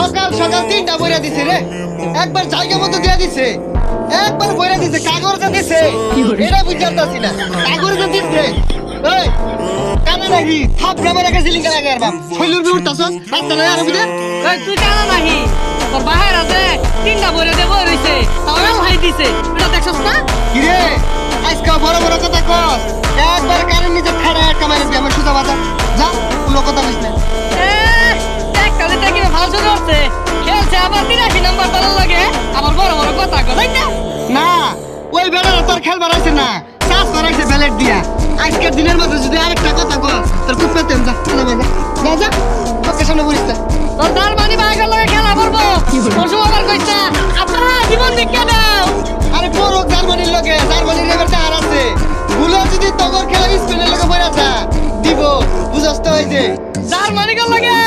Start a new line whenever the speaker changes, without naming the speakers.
সকাল সকাল 3টা বইরা দিছে রে, একবার জায়গা মতো দিয়া দিছে, একবার বইরা দিছে, কাগজে দিছে, এটা বুঝাতাছি না, কাগজে দিছে। এই কানা নাকি থাপ রাবার একটা জিলিং লাগা আর বাপ শৈলুর বি উঠতাছস রাস্তা নাই আর বিদে।
এই তুই কানা নাহি, তোর বাহির আছে 3টা বইরে দেব রইছে, তাও হাই দিছে, এটা দেখছস না?
কি রে আজকে বড় বড় কথা কস, একবার কানের নিচে ঠাড়া একটা মারি দি আমার সুজা বাজা যা, কোনো কথা কইস না।
কালে দেখি ভালো শুরু হচ্ছে, খেলছে আবার 83 নাম্বার দলের লাগে, আবার বড় বড় কথা কয় তাই না?
না ওই বেলাটা তোর খেল বাড়াইছে না, চাষ বাড়াইছে ব্যালেট দিয়া। আজকের দিনের মধ্যে যদি আরেকটা কথা কস তোর কুপ পেতেন যা যা যা তোকে সামনে বলিস না।
তোর দার মানি বাগার লাগে খেলা করবো, তোর সময় আবার কইছ না আপনারা জীবন দীক্ষা দাও।
আরে বড় জার্মানির লগে, জার্মানির এবার তার আছে, ভুলে যদি তগর খেলা স্পেনের লগে বইরা যা দিব, বুঝস তো? হইছে
দার মানি লাগে